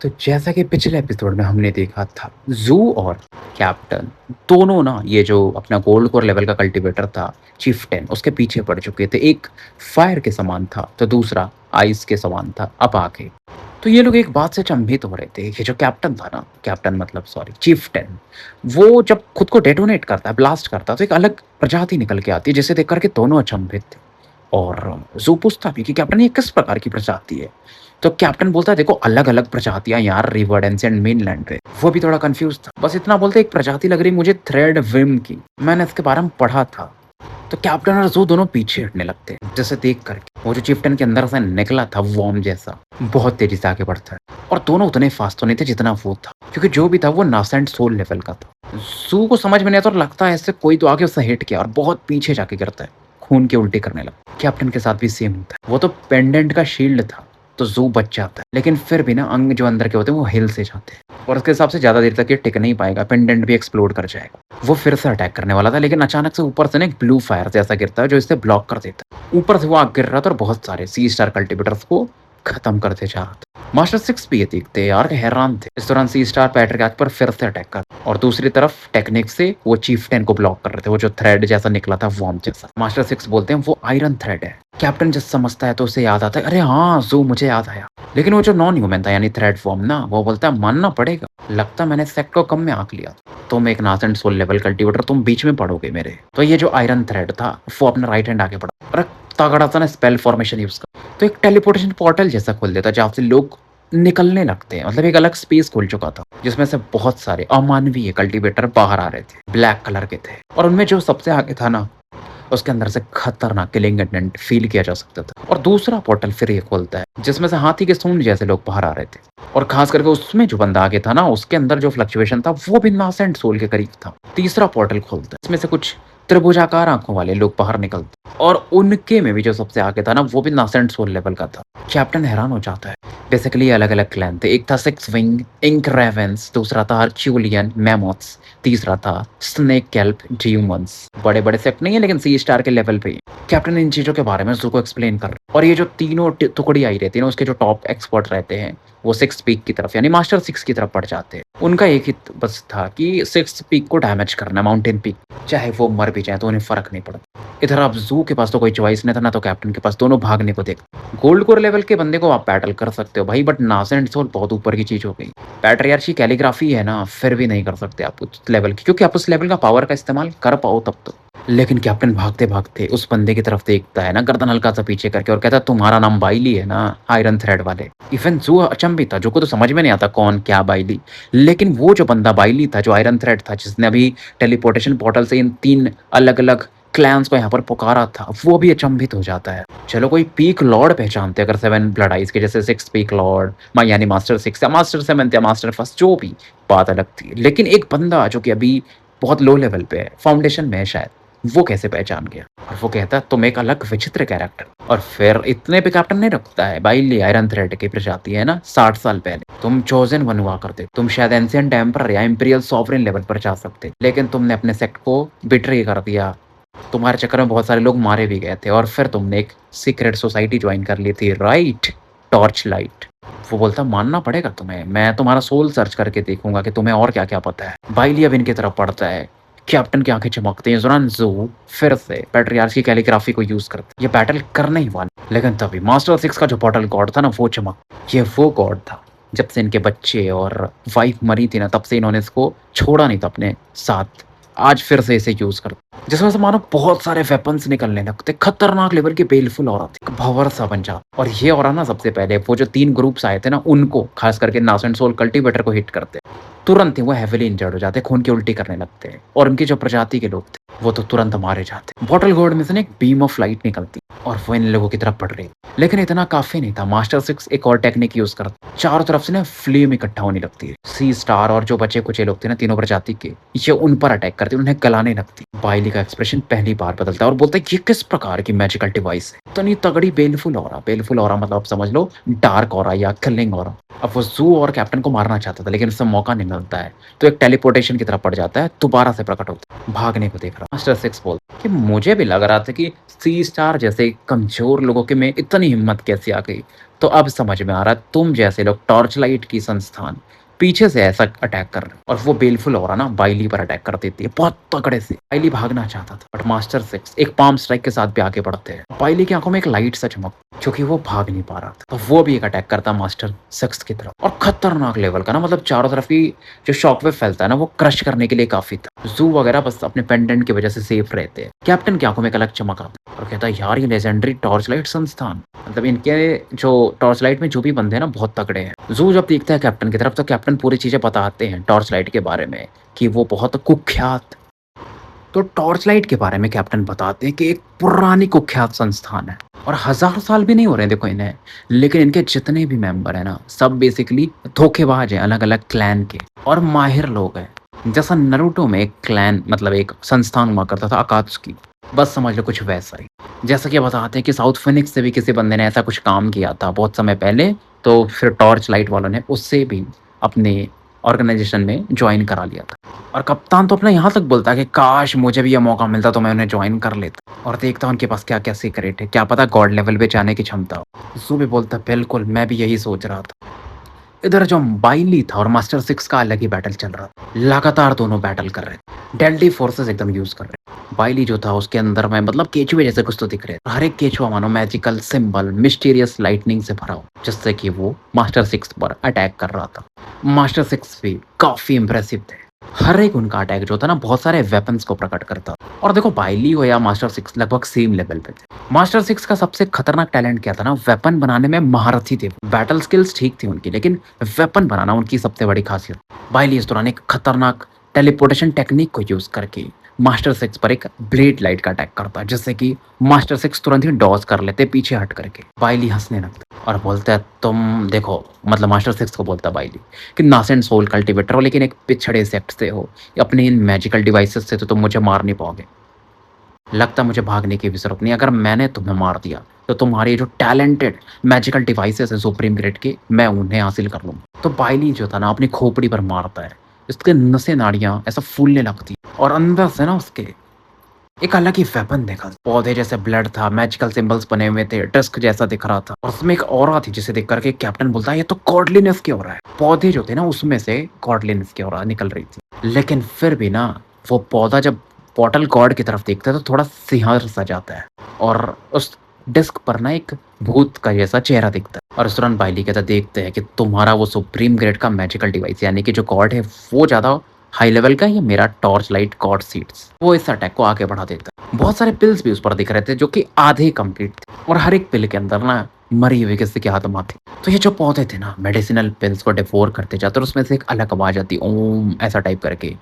तो जैसा कि पिछले एपिसोड में हमने देखा था, ज़ू और कैप्टन दोनों ना ये जो अपना गोल्ड कोर लेवल का कल्टीवेटर था, चीफ्टेन उसके पीछे पड़ चुके थे। एक फायर के समान था, तो दूसरा आइस के समान था अब आगे। तो ये लोग एक बात से अचंभित हो रहे थे, ये जो कैप्टन था ना, कैप्टन मतलब सॉरी चीफ्टेन, वो जब खुद को डेटोनेट करता है, ब्लास्ट करता है, तो एक अलग प्रजाति निकल के आती है, जिसे देख कर के दोनों अचंभित थे। और ज़ू पूछता भी कि कैप्टन ये किस प्रकार की प्रजाति है? तो कैप्टन बोलता है देखो अलग-अलग प्रजातियाँ यार रिवरडेंस एंड मेनलैंड पे। वो भी थोड़ा कन्फ्यूज़ था। बस इतना बोलते एक प्रजाति लग रही मुझे थ्रेड विम की। मैंने इसके बारे में पढ़ा था। तो कैप्टन और ज़ू दोनों पीछे हटने लगते हैं, जिसे देख कर के। वो जो चिफ्टन के अंदर से निकला था वॉर्म जैसा, बहुत तेज़ी से आगे बढ़ता है। और दोनों उतने फास्ट तो नहीं थे जितना वो था, क्योंकि जो भी था वो नासेंट सोल लेवल का था। ज़ू को समझ में नहीं आता और लगता है ऐसे कोई तो आके उसे हिट किया और बहुत पीछे जाके गिरता है। खून के उल्टे करने लगा। कैप्टन के साथ भी सेम होता है। वो तो पेंडेंट का शील्ड था, तो ज़ू बच जाता है। लेकिन फिर भी ना अंग जो अंदर के होते हैं वो हिल से जाते हैं। और उसके हिसाब से ज़्यादा देर तक ये टिक नहीं पाएगा, पेंडेंट भी एक्सप्लोड कर जाएगा। वो फिर से अटैक करने वाला था, लेकिन अचानक से ऊपर से ना एक ब्लू फायर जैसा गिरता है जो इसे ब्लॉक कर देता है। ऊपर से वो आग गिर रहा था और बहुत सारे सी स्टार कल्टिवेटर्स को खत्म करते जा रहा था। मास्टर सिक्स भी ये देखते यार हैरान थे। इस दौरान सी स्टार पैट्रिक पर फिर से अटैक कर और दूसरी तरफ टेक्निक से वो चीफ्टेन को ब्लॉक कर रहे थे, वो जो थ्रेड जैसा निकला था वॉर्म जैसा। मास्टर सिक्स बोलते हैं वो आयरन थ्रेड है। कैप्टन जब समझता है तो उसे याद आता है, अरे हाँ ज़ू मुझे याद आया। लेकिन वो जो नॉन ह्यूमन था यानी थ्रेड फॉर्म ना, वो बोलता है मानना पड़ेगा, लगता मैंने सेक्ट को कम में आंक लिया। तुम एक नासेंट सोल लेवल कल्टीवेटर, तुम बीच में पड़ोगे मेरे। तो ये जो आयरन थ्रेड था वो अपना राइट हैंड आगे बढ़ा और एक तगड़ा सा ना स्पेल फॉर्मेशन यूज कर, तो एक टेलीपोर्टेशन पोर्टल जैसा खोल देता जहाँ से लोग निकलने लगते हैं। मतलब एक अलग स्पेस खुल चुका था जिसमें से बहुत सारे अमानवीय कल्टीवेटर बाहर आ रहे थे, ब्लैक कलर के थे। और उनमें जो सबसे आगे था ना, उसके अंदर से खतरनाक किलिंग एजेंट फील किया जा सकता था। और दूसरा पोर्टल फिर ये खोलता है जिसमें से हाथी के सूंड जैसे लोग बाहर आ रहे थे। और खास करके उसमें जो बंदा आगे था ना, उसके अंदर जो फ्लक्चुएशन था वो भी नासेंट सोल के करीब था। तीसरा पोर्टल खोलता है, इसमें से कुछ त्रिभुजाकार आंखों वाले लोग बाहर निकलते, और उनके में भी जो सबसे आगे था ना, वो भी नासेंट सोल लेवल का था। कैप्टन हैरान हो जाता है। बेसिकली अलग अलग क्लैन थे। एक था सिक्स विंग इंक रेवेंस, दूसरा था अर्चुलियन मैमोथ्स, तीसरा था स्नेक कैल्प ड्यूमंस। बड़े बड़े सेक्ट नहीं है लेकिन सी स्टार के लेवल पे ही। कैप्टन इन चीजों के बारे में ज़ू को एक्सप्लेन कर रहे हैं। और ये जो तीनों टुकड़ी आई रहती है ना, उसके जो टॉप एक्सपर्ट रहते हैं वो सिक्स पीक की तरफ यानी मास्टर सिक्स की तरफ बढ़ जाते हैं। उनका एक ही बस था कि सिक्स पीक को डैमेज करना, माउंटेन पीक, चाहे वो मर भी जाए तो उन्हें फर्क नहीं पड़ता। इधर अब ज़ू के पास तो कोई चॉइस नहीं था ना, तो कैप्टन के पास दोनों भागने को देख। गोल्ड कोर लेवल के बंदे को आप बैटल कर सकते हो भाई, बट नासेंट सोल बहुत ऊपर की चीज हो गई। पैट्रियार्ची कैलीग्राफी है ना, फिर भी नहीं कर सकते आप उस लेवल की, क्योंकि आप उस लेवल का पावर का इस्तेमाल कर पाओ तब तो। लेकिन कैप्टन भागते भागते उस बंदे की तरफ देखता है ना, गर्दन हल्का सा पीछे करके, और कहता है तुम्हारा नाम बाइली है ना, आयरन थ्रेड वाले। इवन जो अचंभित था, जो को तो समझ में नहीं आता कौन क्या बाइली। लेकिन वो जो बंदा बाइली था, जो आयरन थ्रेड था, जिसने अभी टेलीपोर्टेशन पोर्टल से इन तीन अलग अलग क्लैंस को यहाँ पर पुकारा था, वो भी अचंभित हो जाता है। चलो कोई पीक लॉर्ड पहचानते अगर सेवन ब्लड आइज के, जैसे सिक्स पीक लॉर्ड यानी मास्टर सिक्स या मास्टर सेवन या मास्टर फर्स्ट, जो भी बात अलग थी। लेकिन एक बंदा जो कि अभी बहुत लो लेवल पे है, फाउंडेशन में है शायद, वो कैसे पहचान गया? और वो कहता है तुम एक अलग विचित्र कैरेक्टर। और फिर इतने पे कैप्टन नहीं रखता है, बाइली आयरन थ्रेड की प्रजाति है ना, 60 साल पहले तुम चोजन वन हुआ करते, तुम शायद एंशिएंट एम्पर या इंपीरियल सॉवरेन लेवल पर जा सकते, लेकिन तुमने अपने सेक्ट को बिट्रे कर दिया। तुम्हारे चक्कर में बहुत सारे लोग मारे भी गए थे, और फिर तुमने एक सीक्रेट सोसाइटी ज्वाइन कर ली थी, राइट? Torch light. वो बोलता मानना पड़ेगा तुम्हें, मैं तुम्हारा सोल सर्च करके देखूंगा कि तुम्हें और क्या क्या पता है। बाइली अब इनकी तरफ पड़ता है। कैप्टन की आंखें चमकती हैं। इस दौरान ज़ू फिर से पैट्रियार्च की कैलीग्राफी को यूज करते, ये बैटल करने ही वाले। लेकिन तभी मास्टर सिक्स का जो पोर्टल गॉड था ना, वो चमक। ये वो गॉड था जब से इनके बच्चे और वाइफ मरी थी ना, तब से इन्होंने इसको छोड़ा नहीं था अपने साथ। आज फिर से इसे यूज करते, जिसमें से मानो बहुत सारे वेपन्स निकलने लगते, खतरनाक लेवल की बेलफुल ऑरा थी, भंवर सा बन जाता। और ये ऑरा ना सबसे पहले वो जो तीन ग्रुप्स आए थे ना, उनको खास करके नासेंट सोल कल्टीवेटर को हिट करते, तुरंत ही वो हेविली इंजर्ड हो जाते, खून की उल्टी करने लगते हैं। और उनकी जो प्रजाति के लोग थे वो तो तुरंत मारे जाते। बॉटल गोल्ड में से ना एक बीम ऑफ लाइट निकलती और वो इन लोगों की तरफ पड़ रही। लेकिन इतना काफी नहीं था। मास्टर सिक्स एक और टेक्निक यूज करता, चारों तरफ से ना फ्लेम इकट्ठा होने लगती है। सी स्टार और जो बचे कुछ लोग थे ना, तीनों प्रजाति के, ये उन पर अटैक करते, उन्हें गलाने लगती। बाइली का एक्सप्रेशन पहली बार बदलता है और बोलता है ये किस प्रकार की मैजिकल डिवाइस है? तो नहीं तगड़ी बेलफुल ऑरा। बेलफुल ऑरा मतलब आप समझ लो डार्क ऑरा या किलिंग ऑरा। अब वो ज़ू और कैप्टन को मारना चाहता था, लेकिन उससे मौका नहीं मिलता है, तो एक टेलीपोर्टेशन की तरफ पड़ जाता है, दोबारा से प्रकट होता है, भागने को देख रहा। मास्टर सिक्स बोलता कि मुझे भी लग रहा था कि सी स्टार जैसे जैसे कमज़ोर लोगों के में इतनी हिम्मत कैसे आ गई? तो अब समझ में आ रहा है तुम जैसे लोग टॉर्च लाइट की संस्थान पीछे से ऐसा अटैक कर रहे हो और वो बेलफुल हो रहा ना बाइली पर अटैक कर देती है बहुत तगड़े से। बाइली भागना चाहता था बट मास्टर सिक्स एक पाम स्ट्राइक के साथ भी आगे बढ़ते हैं। बाइली की आंखों में एक लाइट सा चमक क्योंकि वो भाग नहीं पा रहा था तो वो भी एक अटैक करता मास्टर सिक्स की तरफ और खतरनाक लेवल का ना मतलब चारों तरफ की जो शॉकवेव फैलता है ना वो क्रश करने के लिए काफी था। जू वगैरह बस अपने पेंडेंट की वजह से सेफ रहते हैं। कैप्टन की आंखों में एक अलग चमक आता है और कहता है यार ये लेजेंडरी टॉर्च लाइट संस्थान मतलब इनके जो टॉर्च लाइट में जो भी बंदे हैं ना बहुत तगड़े हैं। जू जब देखता है कैप्टन की तरफ तो कैप्टन पूरी चीजें बताते हैं टॉर्च लाइट के बारे में कि वो बहुत कुख्यात। तो टॉर्च लाइट के बारे में कैप्टन बताते हैं कि एक पुरानी कुख्यात संस्थान है और 1000 साल भी नहीं हो रहे देखो इन्हें लेकिन इनके जितने भी मेंबर है ना सब बेसिकली धोखेबाज हैं अलग अलग क्लैन के और माहिर लोग हैं। जैसा नरूटो में एक क्लैन मतलब एक संस्थान हुआ करता था अकात्सुकी बस समझ लो कुछ वैसा ही। जैसा कि बताते हैं कि साउथ फिनिक्स से भी किसी बंदे ने ऐसा कुछ काम किया था बहुत समय पहले तो फिर टॉर्च लाइट वालों ने उससे भी अपने ऑर्गेनाइजेशन में ज्वाइन करा लिया था। और कप्तान तो अपना यहाँ तक बोलता है कि काश मुझे भी ये मौका मिलता तो मैं उन्हें ज्वाइन कर लेता और देखता उनके पास क्या क्या सीक्रेट है क्या पता गॉड लेवल पे जाने की क्षमता हो। जू भी बोलता बिल्कुल मैं भी यही सोच रहा था। इधर जो बाइली था और मास्टर सिक्स का अलग ही बैटल चल रहा था। लगातार दोनों बैटल कर रहे थे डेल्टी फोर्सेस एकदम यूज कर रहे। बाइली जो था उसके अंदर में मतलब केचुए जैसे कुछ तो दिख रहे थे। हर एक केचुआ मानो मैजिकल सिंबल मिस्टीरियस लाइटनिंग से भरा हो जिससे कि वो मास्टर सिक्स पर अटैक कर रहा था। मास्टर सिक्स भी काफी इंप्रेसिव थे। हर एक उनका अटैक जो था ना बहुत सारे वेपन्स को प्रकट करता और देखो बाइली हो या मास्टर सिक्स लगभग सेम लेवल पे थे। मास्टर सिक्स का सबसे खतरनाक टैलेंट क्या था ना वेपन बनाने में महारथी थे। बैटल स्किल्स ठीक थी उनकी लेकिन वेपन बनाना उनकी सबसे बड़ी खासियत। बाइली इस दौरान एक खतरनाक टेलीपोर्टेशन टेक्निक को यूज करके मास्टर सिक्स पर एक ब्लेड लाइट का अटैक करता जिससे कि मास्टर सिक्स तुरंत ही डॉज कर लेते पीछे हट करके। बाइली हंसने लगता और बोलता है तुम देखो मतलब मास्टर सिक्स को बोलता बाइली कि नासेंट सोल कल्टीवेटर हो लेकिन एक पिछड़े सेक्ट से हो अपने इन मैजिकल डिवाइसेस से तो तुम मुझे मार नहीं पाओगे। लगता मुझे भागने की भी जरूरत नहीं अगर मैंने तुम्हें मार दिया तो तुम्हारे जो टैलेंटेड मैजिकल डिवाइसेस है सुप्रीम ग्रेड के मैं उन्हें हासिल कर लूंगा। तो बाइली जो था ना अपनी खोपड़ी पर मारता है इसके नसें नाड़ियां ऐसा फूलने लगती और अंदर से ना उसके एक अलग ही वेपन देखा। पौधे जैसे ब्लड था मैजिकल सिंबल्स बने हुए थे डिस्क जैसा दिख रहा था और उसमें एक ऑरा थी जिसे देख करके कैप्टन बोलता है ये तो गॉडलिनेस की ऑरा है। पौधे जो थे ना उसमें से गॉडलिनेस की ऑरा निकल रही थी लेकिन फिर भी ना वो पौधा जब पोर्टल गॉड की तरफ देखता है तो थोड़ा सिंहार सा जाता है और उस डिस्क पर ना एक भूत का जैसा चेहरा दिखता है। और इस दौरान बाइली कहता देखते हैं कि तुम्हारा वो सुप्रीम ग्रेड का मैजिकल डिवाइस यानी कि जो गॉड है वो ज्यादा हाई लेवल का या मेरा टॉर्च लाइट गॉड सीड्स वो इस अटैक को आगे बढ़ा देता है। बहुत सारे पिल्स भी उस पर दिख रहे थे जो कि आधे कंप्लीट थे और हर एक पिल के अंदर ना मरी हुई किसी के आत्मा थी। तो ये जो पौधे थे ना मेडिसिनल पिल्स को डिफोर करते जाते और उसमें से एक अलग आवाज आती ओम ऐसा टाइप करके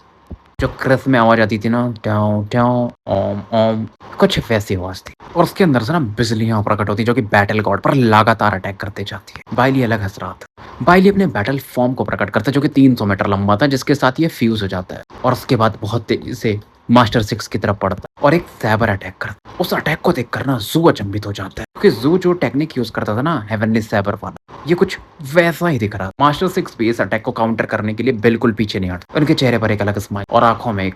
जो क्रिस में आवाज आती थी ना ट्याओ ट्याओ ओम ओम कुछ वैसी आवाज थी और उसके अंदर से ना बिजलियां प्रकट होती जो कि बैटल गॉड पर लगातार अटैक करते जाती है। बाइली अलग हंस रहा था। बाइली अपने बैटल फॉर्म को प्रकट करता है जो कि 300 मीटर लंबा था जिसके साथ ये फ्यूज हो जाता है और उसके बाद बहुत तेजी से मास्टर सिक्स की तरफ पड़ता है और एक सैबर अटैक करता है। उस अटैक को देखकर ना जू अचंभित हो जाता है क्योंकि जू जो टेक्निक यूज करता था ना हेवनली सैबर वाला ये कुछ वैसा ही दिख रहा था। मास्टर सिक्स भी इस अटैक को काउंटर करने के लिए बिल्कुल पीछे नहीं हटता। उनके चेहरे पर एक अलग स्माइल और आंखों में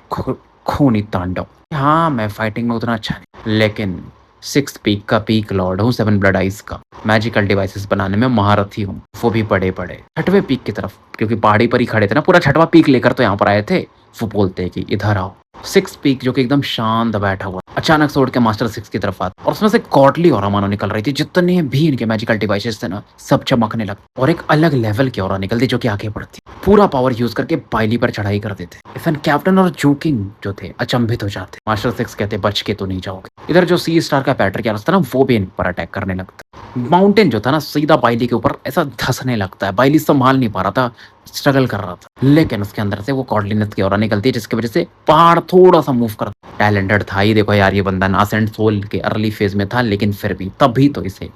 खूनी तांडव। हाँ मैं फाइटिंग में उतना अच्छा नहीं लेकिन सिक्स पीक का पीक लॉर्ड हूँ 7 ब्लड आइज का मैजिकल डिवाइसेस बनाने में महारथी हूँ वो भी बड़े बड़े 6वें पीक की तरफ क्योंकि पहाड़ी पर ही खड़े थे ना पूरा 6वां पीक लेकर तो यहाँ पर आए थे। वो बोलते हैं कि इधर आओ। 6 पीक जो कि एकदम शांत बैठा हुआ अचानक से उड़ के मास्टर सिक्स की तरफ आता और उसमें से गॉडली ऑरा मानो निकल रही थी। जितने भी इनके मैजिकल डिवाइसेस थे ना सब चमकने लगते और एक अलग लेवल की ऑरा निकलती जो कि आगे बढ़ती पूरा पावर यूज करके बाइली पर चढ़ाई कर देते। इवन कैप्टन और जूकिंग जो थे अचंभित हो जाते। मास्टर सिक्स कहते बच के तो नहीं जाओगे। इधर जो सी स्टार का पैट्रिक था ना वो भी इन पर अटैक करने लगता। माउंटेन जो था ना सीधा बाइली के ऊपर ऐसा धंसने लगता है। बाइली संभाल नहीं पा रहा था स्ट्रगल कर रहा था लेकिन उसके अंदर से वो गॉडलिनेस की ऑरा निकलती है जिसकी वजह से पहाड़ थोड़ा सा मूव करता। टैलेंटेड था ही देखो यार ये बंदा नासेंट सोल के अर्ली फेज में था लेकिन फिर भी तभी तो इसे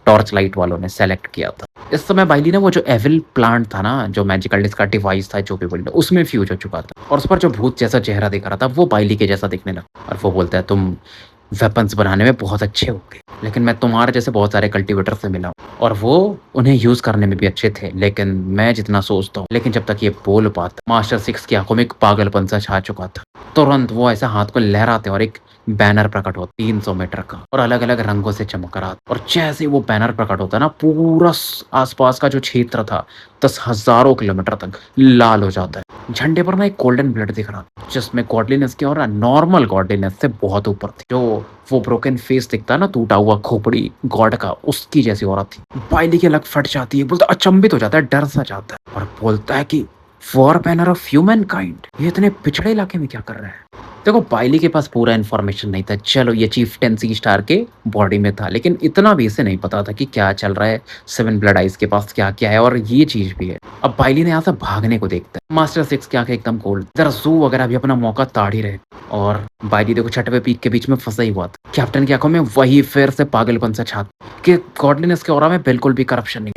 टॉर्च लाइट वालों ने सेलेक्ट किया था। इस समय बाइली ने वो जो एविल प्लांट था ना जो मैजिकल डिस्क का डिवाइस था जो भी बोल उसमें फ्यूज हो चुका था और उस पर जो भूत जैसा चेहरा दिख रहा था वो बाइली के जैसा दिखने लगा और वो बोलता है तुम वेपन्स बनाने में बहुत अच्छे होंगे। लेकिन मैं तुम्हारे जैसे बहुत सारे कल्टीवेटर से मिला हूँ और वो उन्हें यूज़ करने में भी अच्छे थे, लेकिन मैं जितना सोचता हूँ लेकिन जब तक ये बोल पाता, मास्टर 6 की आँखों में एक पागलपन सा छा चुका था। तुरंत वो ऐसा हाथ को लहराते और एक बैनर प्रकट होता 300 मीटर का और अलग-अलग रंगों से चमक रहा था और जैसे ही वो बैनर प्रकट होता है ना, पूरा आसपास का जो क्षेत्र था 10 हज़ारों किलोमीटर तक लाल हो जाता है। झंडे पर ना एक गोल्डन ब्लड दिख रहा था, जिसमें गॉडलीनेस की और नॉर्मल गॉडलीनेस से बहुत ऊपर थी। जो वो ब्रोकन फेस दिखता है ना, टूटा हुआ खोपड़ी गॉड का, उसकी जैसी औरत थी। बाइली की अलग फट जाती है, बोलता अचंभित हो जाता है, डर सा जाता है और बोलता है कि war banner of human kind, ये इतने पिछड़े इलाके में क्या कर रहा है? देखो बाइली के पास पूरा इन्फॉर्मेशन नहीं था। चलो ये चीफ्टेन सी स्टार के बॉडी में था, लेकिन इतना भी इसे नहीं पता था कि क्या चल रहा है, सेवन ब्लड आइज के पास क्या-क्या है और ये चीज़ भी है। अब बाइली ने यहाँ से भागने को देखता है। मास्टर 6 की आँखें एकदम कोल्ड। ज़रा ज़ू वगैरह भी अपना मौका ताड़ ही रहे और बाइली देखो छठवें पीक के बीच में फँसा ही हुआ था। कैप्टन की आँखों में वही फिर से पागलपन सा छा कि गॉडलीनेस के ऑरा में बिल्कुल भी करप्शन नहीं।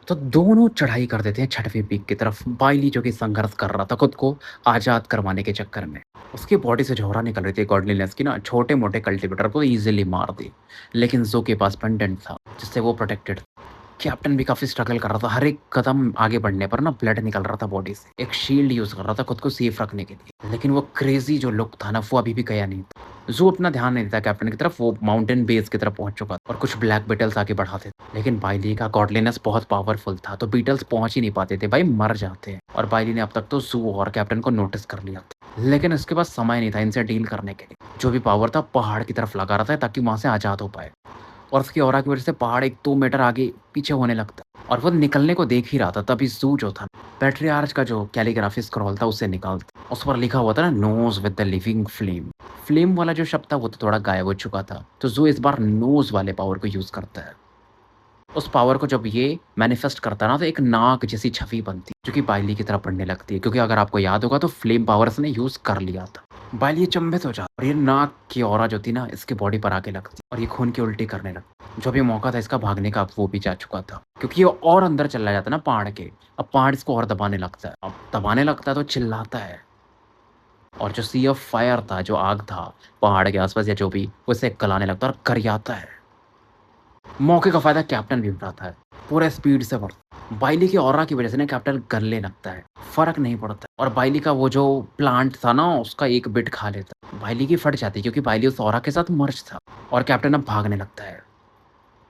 तो दोनों चढ़ाई कर देते हैं छठवीं पीक की तरफ। बाइली जो कि संघर्ष कर रहा था खुद को आज़ाद करवाने के चक्कर में। उसकी बॉडी से झोरा निकल रही थी गॉडलीनेस की ना, छोटे-मोटे कल्टीवेटर को ईज़िली मार दी। लेकिन ज़ो के पास पेंडेंट था, जिससे वो प्रोटेक्टेड। कैप्टन भी काफ़ी स्ट्रगल कर रहा था। हर एक कदम आगे बढ़ने पर ना ब्लड निकल रहा था बॉडी से। एक शील्ड यूज़ कर रहा था खुद को सेफ रखने के लिए। लेकिन वो क्रेज़ी जो लुक था ना, वो अभी भी गया नहीं था। ज़ू अपना ध्यान नहीं देता कैप्टन की तरफ, वो माउंटेन बेस की तरफ पहुँच चुका था और कुछ ब्लैक बीटल्स आगे बढ़ाते थे। लेकिन बाइली का गॉडलीनेस बहुत पावरफुल था, तो बीटल्स पहुँच ही नहीं पाते थे, भाई मर जाते हैं। और बाइली ने अब तक तो ज़ू और कैप्टन को नोटिस कर लिया था। लेकिन उसके पास समय नहीं था इनसे डील करने के लिए। जो भी पावर था पहाड़ की तरफ लगा रहा था ताकि वहाँ से आज़ाद हो पाए। और उसकी ऑरा की वजह से पहाड़ 1-2 मीटर आगे पीछे होने लगता और वो निकलने को देख ही रहा था, तभी ज़ू जो था पैट्रियार्च का जो कैलीग्राफी स्क्रॉल था उसे निकालता। उस पर लिखा हुआ था ना, knows with the living flame. Flame वाला जो शब्द था वो तो थोड़ा गायब हो चुका था, तो ज़ू इस बार नोज़ वाले पावर को यूज़ करता है। उस पावर को जब ये मैनिफेस्ट करता है ना, तो एक नाग जैसी छवि बनती है जो कि बाइली की तरफ बढ़ने लगती है, क्योंकि अगर आपको याद होगा तो फ्लेम पावर इसने यूज़ कर लिया था। बाइली अचंभित हो जाता और ये नाग की ऑरा जो थी ना इसकी बॉडी पर आके लगती और ये खून की उल्टी करने लगती। जो भी मौका था इसका भागने का, अब वो भी जा चुका था, क्योंकि ये और अंदर चला जाता ना पहाड़ के। अब पहाड़ इसको और दबाने लगता है, अब दबाने लगता है तो चिल्लाता है और जो सी ऑफ फायर था, जो आग था पहाड़ के आसपास या जो भी, वो इसे गलाने लगता है और करियाता है। मौके का फ़ायदा कैप्टन भी उठाता है, पूरे स्पीड से बढ़ता। बाइली की ऑरा की वज़ह से ना कैप्टन गलने लगता है, फ़र्क नहीं पड़ता और बाइली का वो जो प्लांट था ना, उसका एक बिट खा लेता। बाइली की फट जाती है क्योंकि बाइली उस ऑरा के साथ मर्ज था और कैप्टन अब भागने लगता है।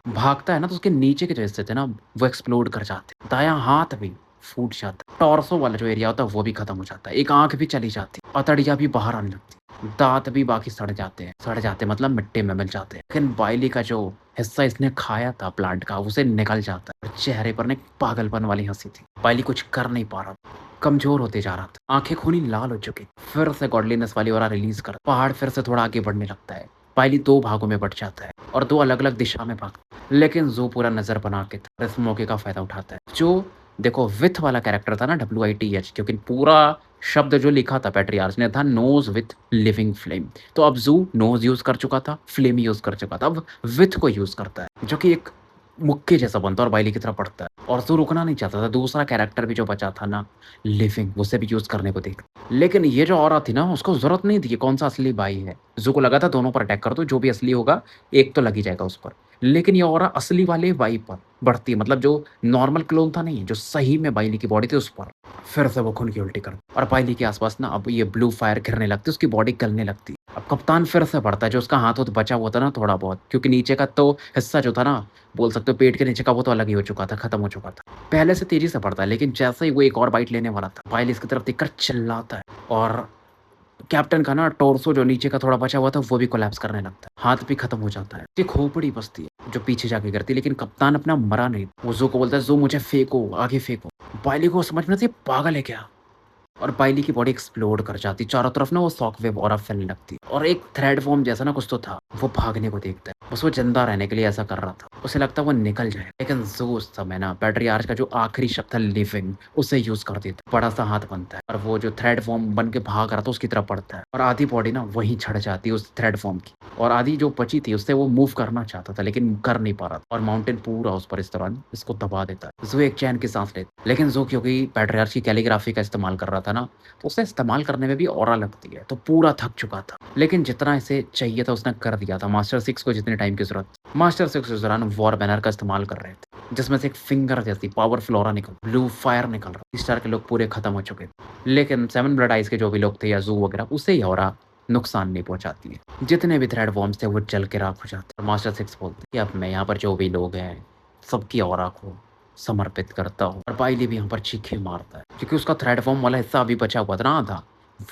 भागता है ना तो उसके नीचे के जो हिस्से थे ना, वो एक्सप्लोड कर जाते हैं। दायाँ हाथ भी फूट जाता है, टॉर्सो वाला जो एरिया होता है वो भी खत्म हो जाता है, एक आँख भी चली जाती है, पतड़ियाँ भी बाहर आने लगती है, दाँत भी बाकी सड़ जाते हैं मतलब मिट्टी में मिल जाते हैं। लेकिन बाइली का जो हिस्सा इसने खाया था प्लांट का, उसे निकल जाता है और चेहरे पर ना एक पागलपन वाली हँसी थी। बाइली कुछ कर नहीं पा रहा था, कमज़ोर होते जा रहा था, आँखें खूनी लाल हो चुकी। फिर से गॉडलीनेस वाली ऑरा रिलीज़ कर पहाड़ फिर से थोड़ा आगे बढ़ने लगता है। बाइली 2 भागों में बँट जाता है और 2 अलग-अलग दिशा में भागता है। लेकिन ज़ू पूरा नज़र बना के था, इस मौके का फ़ायदा उठाता है। जो देखो विथ वाला कैरेक्टर था ना, WITH, क्योंकि पूरा शब्द जो लिखा था पैट्रियार्च ने था नोज़ विथ लिविंग फ्लेम। तो अब ज़ू नोज़ यूज़ कर चुका था, फ्लेम यूज़ कर चुका था, अब विथ को यूज़ करता है, जो कि एक मुक्के जैसा बनता है और बाइली की तरफ बढ़ता है और ज़ू रुकना नहीं चाहता था। दूसरा कैरेक्टर भी जो बचा था ना, लिविंग, उसे भी यूज़ करने को देखता। लेकिन ये जो ऑरा थी ना, उसको ज़रूरत नहीं थी कि कौन-सा असली बाई है। ज़ू को लगा था दोनों पर अटैक कर दो, जो भी असली होगा, एक तो लग ही जाएगा उस पर। लेकिन ये ऑरा असली वाले बाई पर बढ़ती है, मतलब जो नॉर्मल क्लोन था नहीं, जो सही में बाइली की बॉडी थी उस पर। फिर से वो खून की उल्टी कर और बाइली के आसपास ना अब ये ब्लू फायर गिरने लगती है, उसकी बॉडी गलने लगती। अब कप्तान फिर से बढ़ता है, जो उसका हाथ-वाथ बचा हुआ था ना थोड़ा बहुत, क्योंकि नीचे का तो हिस्सा जो था ना, बोल सकते हो पेट के नीचे का, वो तो अलग ही हो चुका था, खत्म हो चुका था। पहले से तेज़ी से बढ़ता है, लेकिन जैसे ही वो एक और बाइट लेने वाला था, बाइली इसकी तरफ देखकर चिल्लाता है और कैप्टन का ना टॉर्सो जो नीचे का थोड़ा बचा हुआ था, वो भी कोलैप्स करने लगता है। हाथ भी खत्म हो जाता है। उसकी खोपड़ी बचती है, जो पीछे जाके गिरती है, लेकिन कप्तान अपना मरा नहीं। वो ज़ू को बोलता है, "ज़ू मुझे फेंको, आगे फेंको।" बाइली को समझ में नहीं आता, ये पागल है क्या? और बाइली की बॉडी एक्सप्लोड कर जाती। चारों तरफ ना वो शॉकवेव ऑरा फैलने लगती और एक थ्रेड फॉर्म जैसा ना कुछ तो था, वो भागने को देखता है। बस वो ज़िंदा रहने के लिए ऐसा कर रहा था। उसे लगता है वो निकल जाए, लेकिन ज़ू उस समय ना पैट्रियार्च का जो आखिरी शब्द था लिविंग, उसे यूज़ कर देता है। बड़ा-सा हाथ बनता है और वो जो थ्रेड फॉर्म बन के भाग रहा था उसकी तरफ पड़ता है और आधी बॉडी ना वहीं छड़ जाती है उस थ्रेड फॉर्म की और आधी जो बची थी उससे वो मूव करना चाहता था, लेकिन कर नहीं पा रहा था और माउंटेन पूरा उस पर इस दौरान इसको दबा देता है। ज़ू एक चैन की साँस लेता है, लेकिन ज़ू क्योंकि पैट्रियार्च की कैलीग्राफी का इस्तेमाल कर रहा था ना, तो उसे इस्तेमाल करने में भी ऑरा लगती है, तो पूरा थक चुका था। लेकिन जितना इसे चाहिए था उसने कर दिया था, मास्टर 6 को जितने टाइम की ज़रूरत थी। मास्टर 6 उस दौरान वॉर बैनर का इस्तेमाल कर रहे थे, जिसमें से एक फिंगर जैसी पावरफुल ऑरा ब्लू फायर निकल रहा। इस स्टार के लोग पूरे खत्म हो चुके थे। लेकिन 7 ब्लड आइज़ के जो भी लोग थे या ज़ू वगैरह, उसे ये ऑरा नुकसान नहीं पहुँचाती है। जितने भी थ्रेड वॉर्म्स थे वो जल के राख हो जाते हैं। और मास्टर 6 बोलते हैं कि अब मैं यहाँ पर जो भी लोग हैं, सबकी ऑरा को समर्पित करता हूँ। और बाइली भी यहाँ पर चीखें मारता है, क्योंकि उसका थ्रेड फॉर्म वाला हिस्सा अभी बचा हुआ था ना आधा,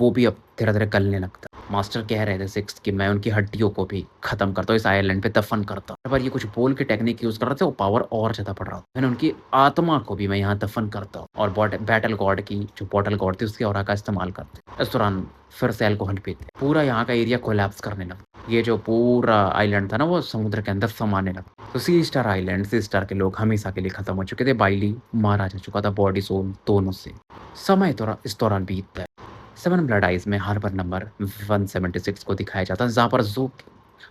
वो भी अब धीरे-धीरे गलने लगता है। मास्टर कह रहे थे 6 कि मैं उनकी हड्डियों को भी खत्म करता हूँ, इस आइलैंड पे दफन करता हूँ। पर ये कुछ बोल के टेक्निक यूज़ कर रहे थे, वो पावर और ज़्यादा बढ़ रहा था। मैंने उनकी आत्मा को भी मैं यहाँ दफन करता हूँ। और बैटल गॉड की जो बॉटल गॉड थी उसकी ऑरा का इस्तेमाल करते। इस दौरान फिर से अल्कोहल पीते। पूरा यहाँ का एरिया कोलैप्स करने लगा। ये जो पूरा आइलैंड था ना वो समुद्र के अंदर समाने लगा। तो सी स्टार आइलैंड, सी स्टार के लोग हमेशा के लिए खत्म हो चुके थे। बाइली मारा जा चुका था बॉडी सोल दोनों से। समय इस दौरान बीतता है। 7 ब्लड आइज़ में हार्बर नंबर 176 को दिखाया जाता है, जहाँ पर ज़ू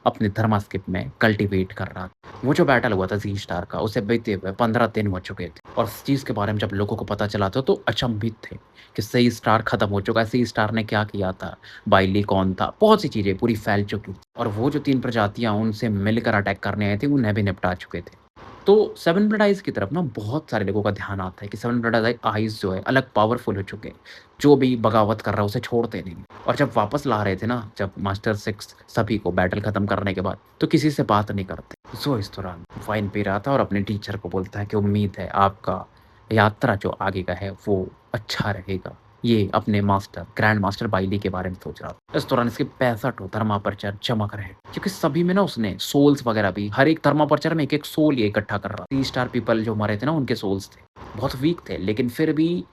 अपने थर्मास्केप में कल्टीवेट कर रहा था। वो जो बैटल हुआ था ज़ी स्टार का, उसे बीते हुए 15 दिन हो चुके थे। और इस चीज़ के बारे में जब लोगों को पता चला था तो अचंभित थे कि सी स्टार खत्म हो चुका है, सी स्टार ने क्या किया था, बाइली कौन था, बहुत सी चीज़ें पूरी फैल चुकी थी। और वो जो 3 प्रजातियाँ उनसे मिलकर अटैक करने आई थी, उन्हें भी निपटा चुके थे। तो 7 ब्लड आइज़ की तरफ ना बहुत सारे लोगों का ध्यान आता है कि 7 ब्लड आइज़ जो है अलग पावरफुल हो चुके हैं। जो भी बगावत कर रहा है उसे छोड़ते नहीं। और जब वापस ला रहे थे ना, जब मास्टर 6 सभी को बैटल खत्म करने के बाद, तो किसी से बात नहीं करते। ज़ो इस दौरान वाइन पी रहा था और अपने टीचर को बोलता है कि उम्मीद है आपका यात्रा जो आगे का है वो अच्छा रहेगा। ये अपने ग्रैंड मास्टर बाइली के बारे में सोच रहा था। इस दौरान इसके 65 थर्मापर्चर चमक रहे, क्योंकि सभी में ना उसने सोल्स वगैरह भी, हर एक थर्मापर्चर में एक-एक सोल ये इकट्ठा कर रहा। 3 स्टार पीपल जो मरे थे ना उनके सोल्स थे। बहुत वीक थे, लेकिन फिर भी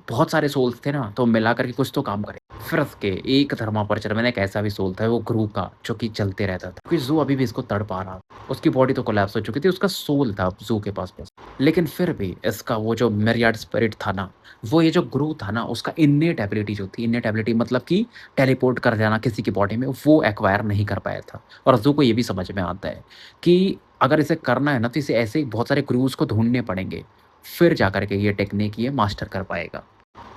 बहुत सारे सोल्स थे ना, तो मिला कर के कुछ तो काम करे। फिर उसके एक थर्मापर्चर में ना एक ऐसा भी सोल था, वो ग्रू का, जो कि चलते रहता था। क्योंकि ज़ू अभी भी इसको तड़पा रहा था। उसकी बॉडी तो कोलैप्स हो चुकी थी, उसका सोल था ज़ू के पास बस। लेकिन फिर भी इसका वो जो मिरियाड स्पिरिट था ना, वो ये जो ग्रू था ना, उसका इन्नेट एबिलिटी जो थी, इन्नेट एबिलिटी मतलब कि टेलीपोर्ट कर जाना किसी की बॉडी में, वो एक्वायर नहीं कर पाया था। और ज़ू को ये भी समझ में आता है कि अगर इसे करना है ना, तो इसे ऐसे ही बहुत सारे क्रूज़ को ढूँढने पड़ेंगे। फिर जाकर के ये टेक्निक ये मास्टर कर पाएगा।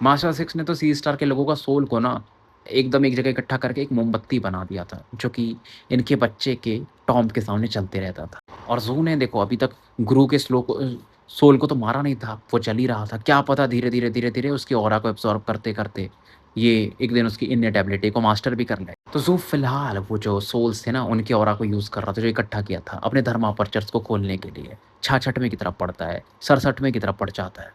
मास्टर 6 ने तो सी स्टार के लोगों का सोल को ना एकदम एक जगह इकट्ठा करके एक मोमबत्ती बना दिया था, जो कि इनके बच्चे के टॉम्ब के सामने चलते रहता था। और ज़ू ने देखो अभी तक गुरु के सोल को तो मारा नहीं था, वो चल ही रहा था। क्या पता धीरे-धीरे, धीरे-धीरे उसकी ऑरा को एब्ज़ॉर्ब करते-करते ये एक दिन उसकी इन्नेट एबिलिटी को मास्टर भी कर ले। तो ज़ू फिलहाल वो जो सोल्स थे ना, उनकी ऑरा को यूज़ कर रहा था, जो इकट्ठा किया था अपने धर्म अपर्चर्स को खोलने के लिए। 66वें की तरफ पढ़ता है, 67वें की तरफ पड़ जाता है।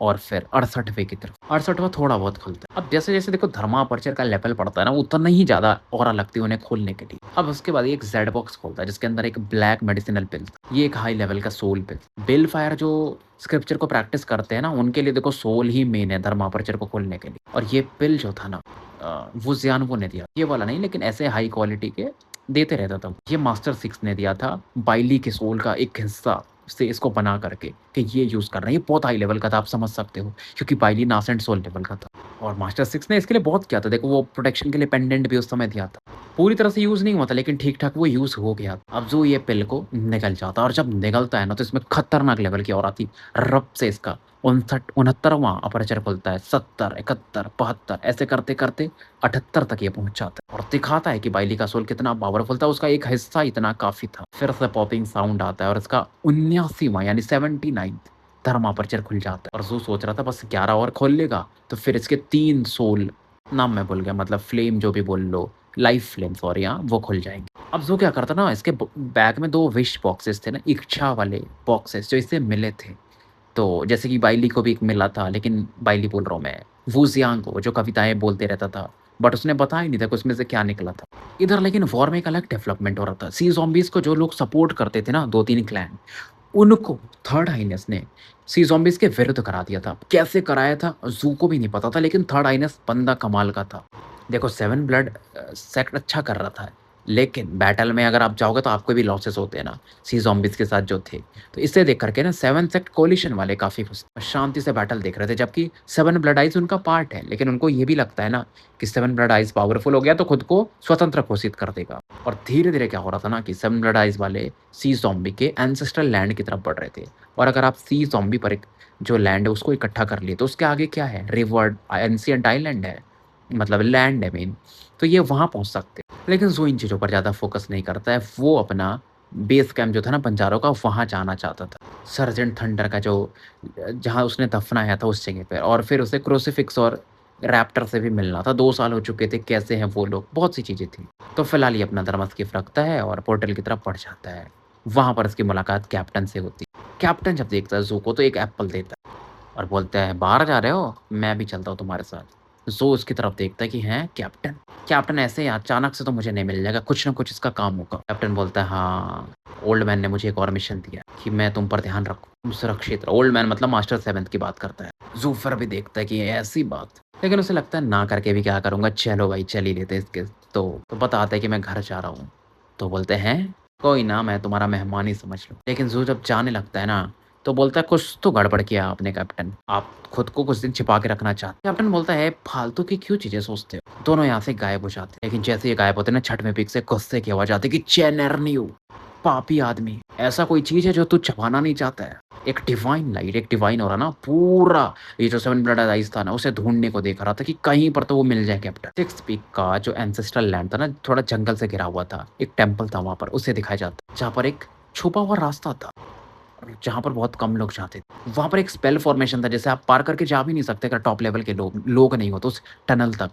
और फिर 68वें की तरफ, 68वां थोड़ा बहुत खुलता है। अब जैसे-जैसे देखो धर्मापर्चर का लेवल बढ़ता है ना, उतना ही ज़्यादा ऑरा लगती है उन्हें खोलने के लिए। अब उसके बाद एक ज़ेड बॉक्स खोलता है, जिसके अंदर एक ब्लैक मेडिसिनल पिल, ये एक हाई लेवल का सोल पिल। बेल फायर जो स्क्रिप्चर को प्रैक्टिस करते हैं ना, उनके लिए देखो सोल ही मेन है धर्मापर्चर को खोलने के लिए। और ये पिल जो था ना, वो ज़ियानवो ने दिया। ये वाला नहीं, लेकिन ऐसे हाई क्वालिटी के देते रहता था। ये मास्टर 6 ने दिया था, बाइली के सोल का एक हिस्सा से इसको बना करके कि ये यूज़ कर रहे हैं। ये बहुत हाई लेवल का था, आप समझ सकते हो, क्योंकि बाइली नासेंट सोल लेवल का था। और मास्टर 6 ने इसके लिए बहुत किया था। देखो वो प्रोटेक्शन के लिए पेंडेंट भी उस समय दिया था। पूरी तरह से यूज़ नहीं हुआ था, लेकिन ठीक-ठाक वो यूज़ हो गया। अब जो ये पिल को निगल जाता है और जब निगलता है ना, तो इसमें खतरनाक लेवल की ऑरा थी। रब से इसका 69वां अपर्चर खुलता है, 70, 71, 72 ऐसे करते-करते 78 तक ये पहुँच जाता है। और दिखाता है कि बाइली का सोल कितना पावरफुल था, उसका एक हिस्सा इतना काफ़ी था। फिर से पॉपिंग साउंड आता है और इसका 79वां यानी 79th धर्मापर्चर खुल जाता है। और ज़ू सोच रहा था बस 11 और खोल लेगा, तो फिर इसके 3 सोल, नाम मैं भूल गया, मतलब फ्लेम जो भी बोल लो, लाइफ फ्लेम सॉरी, हाँ, वो खुल जाएँगे। अब ज़ू क्या करता ना, इसके बैग में 2 विश बॉक्सेस थे ना, इच्छा वाले बॉक्सेस जो इससे मिले थे। तो जैसे कि बाइली को भी एक मिला था, लेकिन बाइली बोल रहा हूँ मैं, वू ज़ियांग को, जो कविताएँ बोलते रहता था, बट उसने बताया ही नहीं था कि उसमें से क्या निकला था। इधर लेकिन वॉर में एक अलग डेवलपमेंट हो रहा था। सी ज़ॉम्बीज़ को जो लोग सपोर्ट करते थे ना, 2-3 क्लैन, उनको थर्ड आइनेस ने सी ज़ॉम्बीज़ के विरुद्ध करा दिया था। कैसे कराया था, ज़ू को भी नहीं पता था, लेकिन थर्ड आइनेस बंदा कमाल का था। देखो 7 ब्लड सेक्ट अच्छा कर रहा था, लेकिन बैटल में अगर आप जाओगे तो आपको भी लॉसेस होते हैं ना, सी ज़ॉम्बीज़ के साथ जो थे। तो इसे देख कर के ना 7 सेक्ट कोलिशन वाले काफ़ी खुश थे, शांति से बैटल देख रहे थे, जबकि 7 ब्लड आइज़ उनका पार्ट है, लेकिन उनको ये भी लगता है ना कि 7 ब्लड आइज़ पावरफुल हो गया तो खुद को स्वतंत्र घोषित कर देगा। और धीरे-धीरे क्या हो रहा था ना कि 7 ब्लड आइज़ वाले सी ज़ॉम्बी के एंसेस्ट्रल लैंड की तरफ बढ़ रहे थे। और अगर आप सी ज़ॉम्बी पर एक जो लैंड है उसको इकट्ठा कर लिए, तो उसके आगे क्या है? रिवर एंशिएंट आइलैंड है, मतलब लैंड है मेन, तो ये वहाँ पहुँच सकते हैं। लेकिन ज़ू इन चीज़ों पर ज़्यादा फ़ोकस नहीं करता है, वो अपना बेस कैंप जो था ना बंजारों का, वहाँ जाना चाहता था। सर्जेंट थंडर का जो जहाँ उसने दफनाया था उस जगह पे, और फिर उसे क्रूसिफिक्स और रैप्टर से भी मिलना था। 2 साल हो चुके थे, कैसे हैं वो लोग? बहुत सी चीज़ें थी। तो फिलहाल ये अपना धर्मस्किप रखता है और पोर्टल की तरफ बढ़ जाता है। वहाँ पर उसकी मुलाकात कैप्टन से होती है। कैप्टन जब देखता है ज़ू को तो एक एप्पल देता है और बोलता है, "बाहर जा रहे हो? मैं भी चलता हूँ तुम्हारे साथ।" ज़ू उसकी तरफ देखता है कि हैं कैप्टन? कैप्टन ऐसे ही अचानक से तो मुझे नहीं मिल जाएगा, कुछ ना कुछ इसका काम होगा। कैप्टन बोलता है, "हाँ, ओल्ड मैन ने मुझे एक और मिशन दिया कि मैं तुम पर ध्यान रखूँ, तुम सुरक्षित रहो।" ओल्ड मैन मतलब मास्टर सेवेंथ की बात करता है। ज़ू फिर भी देखता है कि ये ऐसी बात, लेकिन उसे लगता है ना करके भी क्या करूँगा, चलो भाई चल ही लेते हैं इसके। तो बताता है कि मैं घर जा रहा हूँ। तो बोलते हैं, "कोई ना, मैं तुम्हारा मेहमान ही समझ लो।" लेकिन ज़ू जब जाने लगता है ना, तो बोलता है, "कुछ तो गड़बड़ किया आपने कैप्टन। आप खुद को कुछ दिन छिपा के रखना चाहते।" कैप्टन बोलता है, "फालतू की क्यों चीज़ें सोचते हो?" दोनों यहाँ से गायब हो जाते हैं। लेकिन जैसे ये गायब होते हैं ना, छठ में पीक से गुस्से की आवाज़ आती है कि चेनरन्यू, पापी आदमी, ऐसा कोई चीज़ है जो तू छुपाना नहीं चाहता है? एक डिवाइन लाइट, एक डिवाइन ऑरा ना पूरा ये जो सेवन ब्लड आइस था ना, उसे ढूँढने को देख रहा था कि कहीं पर तो वो मिल जाए कैप्टन। सिक्स पीक का जो एंसेस्ट्रल लैंड था ना, थोड़ा जंगल से घिरा हुआ था। एक टेम्पल था वहाँ पर, उसे दिखाया जाता है, जहाँ पर एक छुपा हुआ रास्ता था। जहाँ पर बहुत कम लोग जाते थे। वहाँ पर एक स्पेल फॉर्मेशन था, जिसे आप पार करके जा भी नहीं सकते अगर टॉप लेवल के लोग नहीं हो तो उस टनल तक।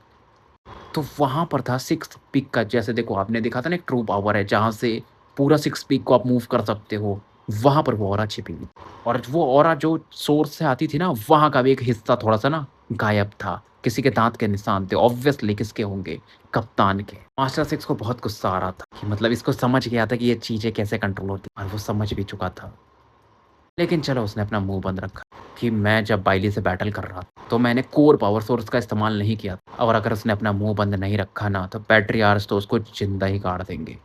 तो वहाँ पर था सिक्स्थ पीक का, जैसे देखो आपने देखा था ना एक ट्रू पावर है जहाँ से पूरा सिक्स पीक को आप मूव कर सकते हो, वहाँ पर वो ऑरा छिपी हुई थी। और वो ऑरा जो सोर्स से आती थी ना, वहाँ का भी एक हिस्सा थोड़ा-सा ना गायब था। किसी के दाँत के निशान थे, ऑब्वियसली किसके होंगे? कप्तान के। मास्टर सिक्स को बहुत गुस्सा आ रहा था कि मतलब इसको समझ गया था कि ये चीज़ें कैसे कंट्रोल होती हैं, और वो समझ भी चुका था। लेकिन चलो उसने अपना मुँह बंद रखा कि मैं जब बाइली से बैटल कर रहा था, तो मैंने कोर पावर सोर्स का इस्तेमाल नहीं किया था, और अगर उसने अपना मुँह बंद नहीं रखा ना, तो पैट्रियार्च तो उसको ज़िंदा ही गाड़ देंगे।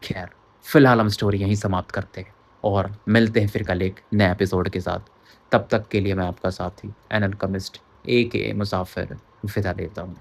ख़ैर, फ़िलहाल हम स्टोरी यहीं समाप्त करते हैं और मिलते हैं फिर कल एक नए एपिसोड के साथ। तब तक के लिए मैं आपका साथी एन अल्केमिस्ट एके मुसाफ़िर विदा लेता हूँ।